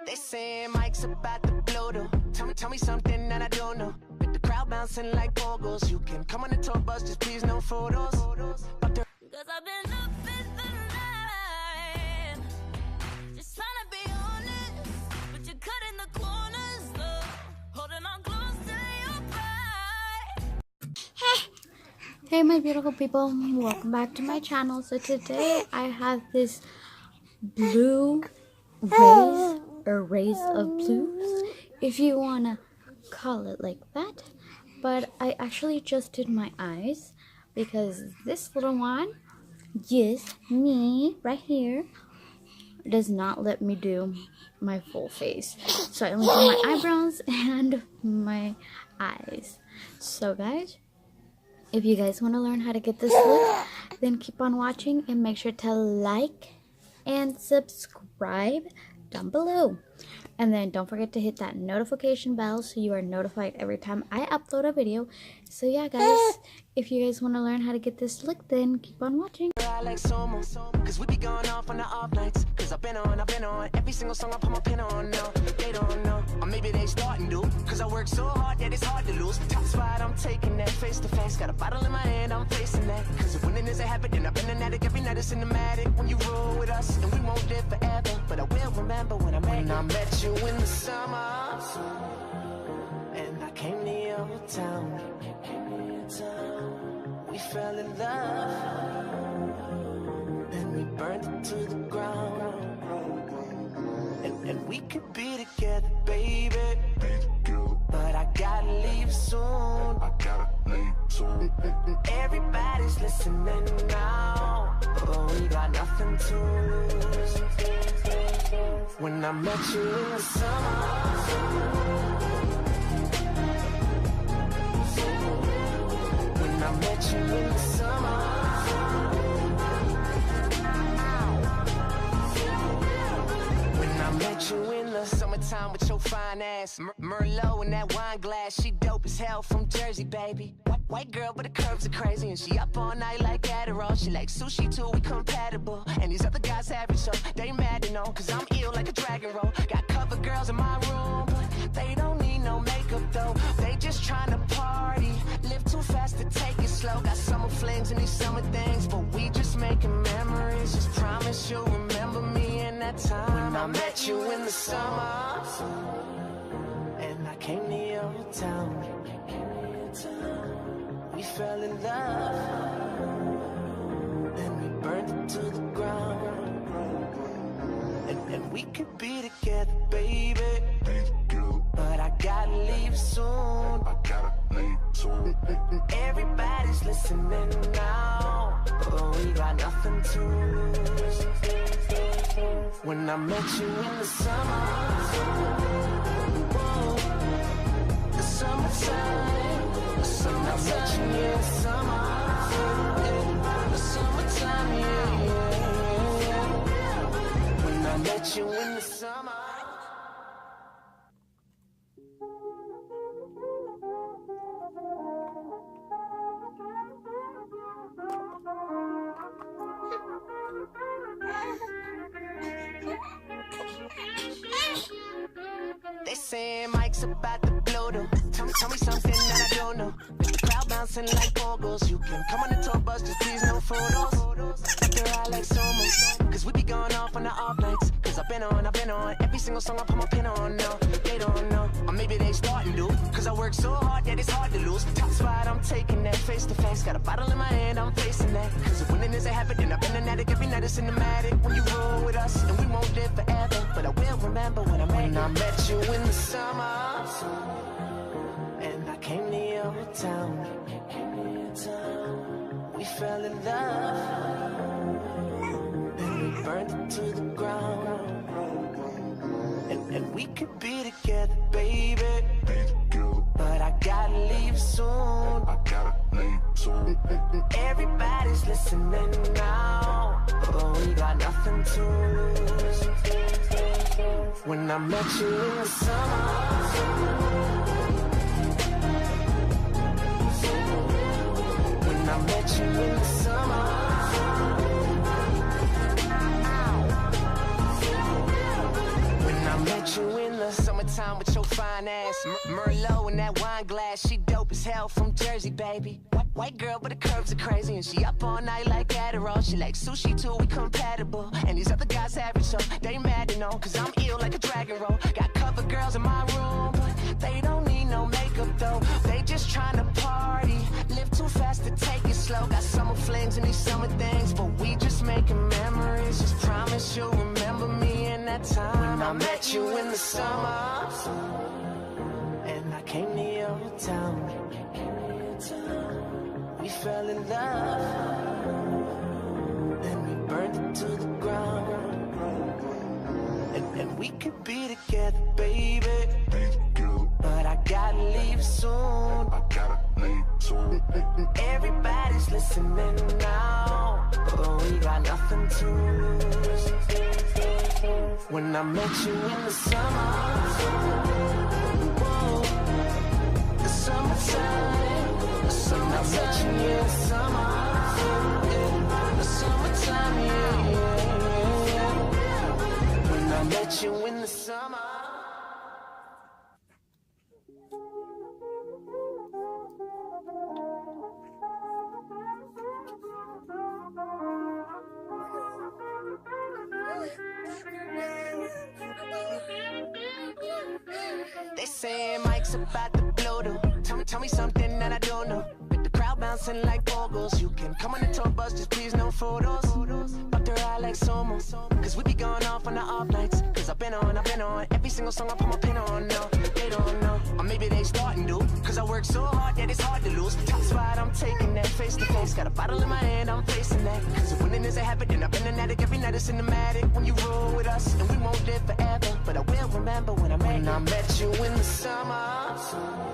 They saying Mike's about to blow though. Tell me something that I don't know. With the crowd bouncing like pogos, you can come on the tour bus, just please no photos. Cause I've been up in the night, just trying to be honest, but you're cutting the corners though, holding on close to your pride. Hey my beautiful people, welcome back to my channel. So today I have this blue rays of blues, if you wanna call it like that. But I actually just did my eyes because this little one, yes, me right here, does not let me do my full face. So I only do my eyebrows and my eyes. So guys, if you guys want to learn how to get this look, then keep on watching and make sure to like and subscribe down below. And then don't forget to hit that notification bell so you are notified every time I upload a video. So yeah guys, if you guys want to learn how to get this look, then keep on watching. Cause we be going off on the off nights. Cause I've been on every single song I put my pin on. No, they don't know, or maybe they starting to. Cause I work so hard that it's hard to lose. Top spot, I'm taking that face to face. Got a bottle in my hand, I'm facing that. Cause if winning is a habit, then I've been an addict. Every night it's cinematic. When you roll with us, and we won't live forever, but I will remember when I met you in the summer, and I came to your town. We fell in love, then we burned it to the ground. And we could be together, baby, but I gotta leave soon. Everybody's listening now, but we got nothing to lose. When I met you in the summer, when I met you in the summer, when I met you in the summertime with your fine ass, Merlot in that wine glass. She dope as hell from Jersey, baby. White girl, but the curves are crazy, and she up all night like Adderall. She like sushi too, we compatible. And these other guys average, so they mad to know. Cause I'm ill like a dragon roll. Got cover girls in my room, but they don't need no makeup though. They just trying to party, live too fast to take it slow. Got summer flings and these summer things, but we just making memories. Just promise you'll remember me in that time when I met you in the summer, and I came to your town. We fell in love, then we burned it to the ground. And we could be together, baby, but I gotta leave soon. Everybody's listening now, but we got nothing to lose. When I met you in the summer, whoa, the summertime. The summertime, yeah, summer, yeah, the summertime, yeah, yeah. When I met you in the summer. They saying Mike's about to blow though. Tell me something that I don't know. With the crowd bouncing like pogos, you can come on the tour bus, just please no photos. After I like so cause we be going off on the off nights. Cause I've been on every single song I put my pin on. No, they don't know, or maybe they starting to. Cause I work so hard that it's hard to lose. Top spot, I'm taking that face to face. Got a bottle in my hand, I'm facing that. Cause if winning is a habit, then I've been an addict. Every night it's cinematic. When you roll with us, and we won't live forever, but I will remember when I met you in the summer, and I came to your town. We fell in love, then we burned it to the ground. And we could be together, baby, but I gotta leave soon. Everybody's listening now, but we got nothing to lose. When I met you in the summer. When I met you in the summer. When I met you in the summertime with your fine ass, Merlot in that wine glass, she dope as hell from Jersey, baby. White girl, but the curves are crazy, and she up all night like Adderall. She like sushi too, we compatible. And these other guys average, so they mad to know, cause I'm ill like a dragon roll. Got cover girls in my room, but they don't need no makeup though. They just tryna party, live too fast to take it slow. Got summer flings and these summer things, but we just making memories. Just promise you'll remember me in that time when I met you in the summer. And I came to your town. We fell in love, then we burned it to the ground. And we could be together, baby, but I gotta leave soon. Everybody's listening now, but we got nothing to lose. When I met you in the summer, whoa, the summertime. I met you in the summer, yeah, the summertime, yeah, yeah, yeah. When I met you in the summer. They say Mike's about to blow though. Tell me something that I don't know. With the crowd bouncing like bogles, you can come on the tour bus, just please no photos. Fuck the ride like Somo, cause we be going off on the off nights. Cause I've been on every single song I put my pin on. No, they don't know, or maybe they starting to. Cause I work so hard that it's hard to lose. Top spot, I'm taking that face to face. Got a bottle in my hand, I'm facing that. Cause if winning is a habit, then I've been an addict. Every night it's cinematic when you roll with us. And we won't live forever, but I will remember when I met you in the summer.